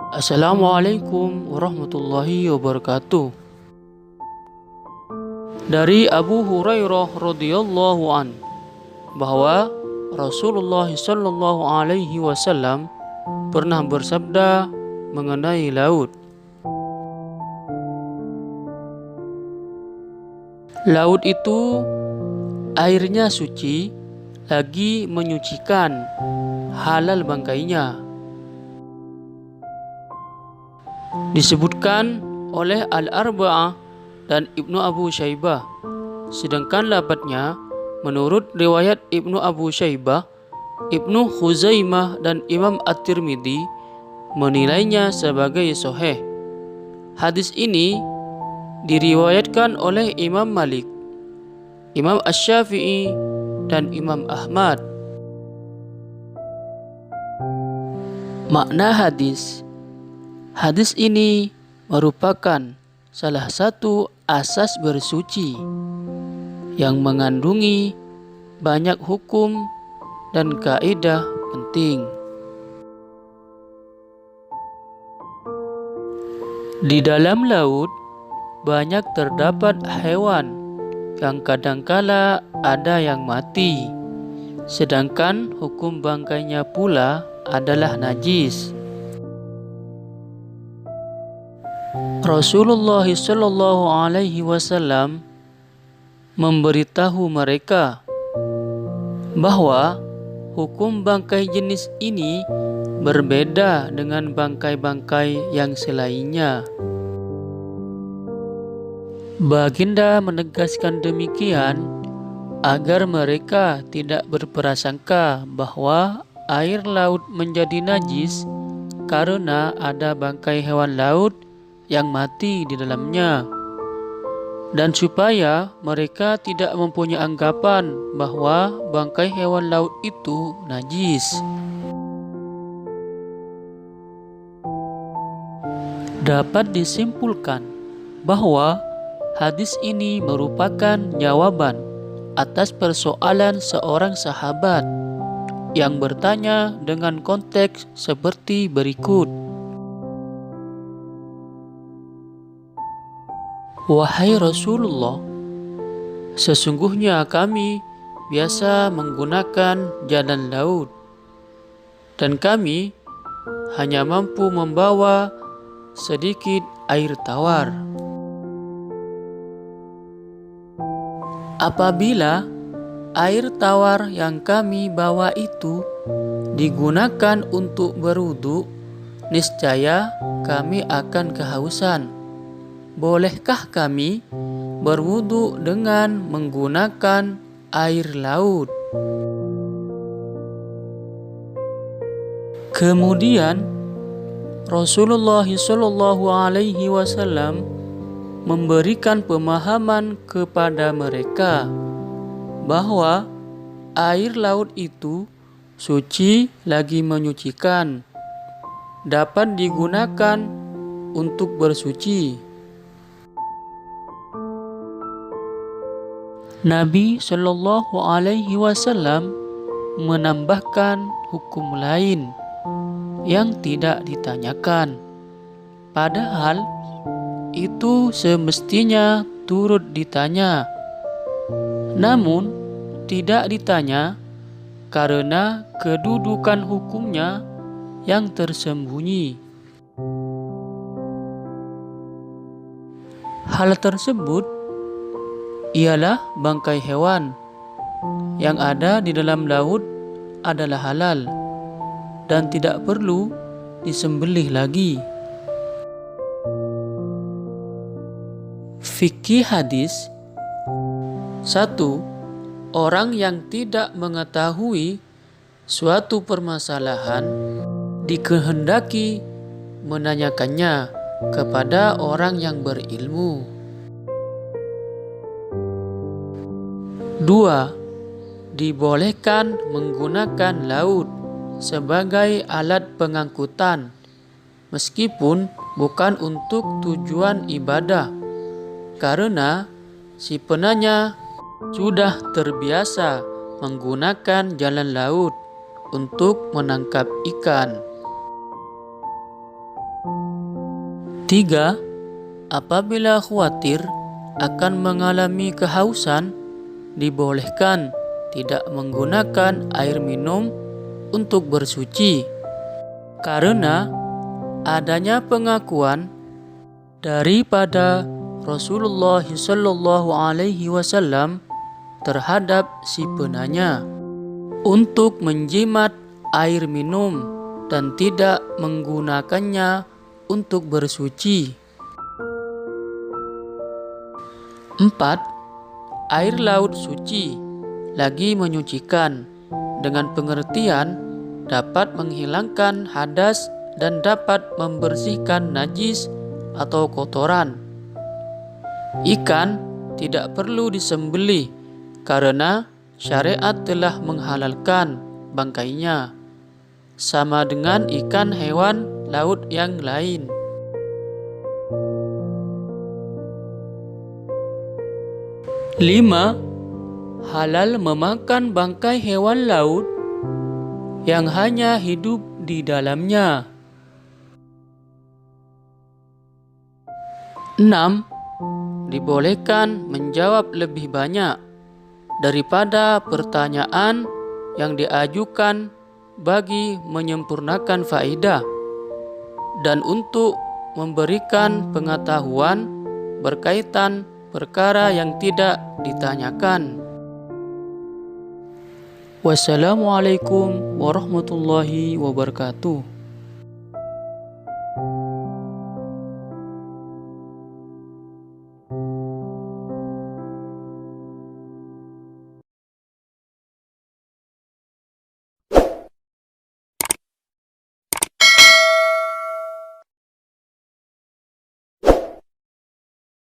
Assalamualaikum warahmatullahi wabarakatuh. Dari Abu Hurairah radhiyallahu an bahwa Rasulullah sallallahu alaihi wasallam pernah bersabda mengenai laut. Laut itu airnya suci, lagi menyucikan halal bangkainya. Disebutkan oleh Al-Arba'ah dan Ibnu Abu Syaibah. Sedangkan lafadznya menurut riwayat Ibnu Abu Syaibah, Ibnu Khuzaimah dan Imam At-Tirmidzi menilainya sebagai sahih. Hadis ini diriwayatkan oleh Imam Malik, Imam Asy-Syafi'i dan Imam Ahmad. Makna hadis. Hadis ini merupakan salah satu asas bersuci yang mengandungi banyak hukum dan kaidah penting. Di dalam laut banyak terdapat hewan yang kadangkala ada yang mati, sedangkan hukum bangkainya pula adalah najis. Rasulullah sallallahu alaihi wasallam memberitahu mereka bahwa hukum bangkai jenis ini berbeda dengan bangkai-bangkai yang selainnya. Baginda menegaskan demikian agar mereka tidak berprasangka bahwa air laut menjadi najis karena ada bangkai hewan laut yang mati di dalamnya, dan supaya mereka tidak mempunyai anggapan bahwa bangkai hewan laut itu najis. Dapat disimpulkan bahwa hadis ini merupakan jawaban atas persoalan seorang sahabat yang bertanya dengan konteks seperti berikut. Wahai Rasulullah, sesungguhnya kami biasa menggunakan jalan laut dan kami hanya mampu membawa sedikit air tawar. Apabila air tawar yang kami bawa itu digunakan untuk berwudu, niscaya kami akan kehausan. Bolehkah kami berwudu dengan menggunakan air laut? Kemudian Rasulullah sallallahu alaihi wasallam memberikan pemahaman kepada mereka bahwa air laut itu suci lagi menyucikan, dapat digunakan untuk bersuci. Nabi Shallallahu Alaihi Wasallam menambahkan hukum lain yang tidak ditanyakan, padahal itu semestinya turut ditanya, namun tidak ditanya karena kedudukan hukumnya yang tersembunyi. Hal tersebut ialah bangkai hewan yang ada di dalam laut adalah halal dan tidak perlu disembelih lagi. Fikih hadis. 1. Orang yang tidak mengetahui suatu permasalahan dikehendaki menanyakannya kepada orang yang berilmu. 2. Dibolehkan menggunakan laut sebagai alat pengangkutan meskipun bukan untuk tujuan ibadah, karena si penanya sudah terbiasa menggunakan jalan laut untuk menangkap ikan. Ketiga, apabila khawatir akan mengalami kehausan, dibolehkan tidak menggunakan air minum untuk bersuci, karena adanya pengakuan daripada Rasulullah Shallallahu Alaihi Wasallam terhadap si penanya untuk menjimat air minum dan tidak menggunakannya untuk bersuci. 4. Air laut suci lagi menyucikan, dengan pengertian dapat menghilangkan hadas dan dapat membersihkan najis atau kotoran. Ikan tidak perlu disembelih karena syariat telah menghalalkan bangkainya, sama dengan ikan hewan laut yang lain. 5. Halal memakan bangkai hewan laut yang hanya hidup di dalamnya. 6. Dibolehkan menjawab lebih banyak daripada pertanyaan yang diajukan bagi menyempurnakan faedah dan untuk memberikan pengetahuan berkaitan perkara yang tidak ditanyakan. Wassalamualaikum warahmatullahi wabarakatuh.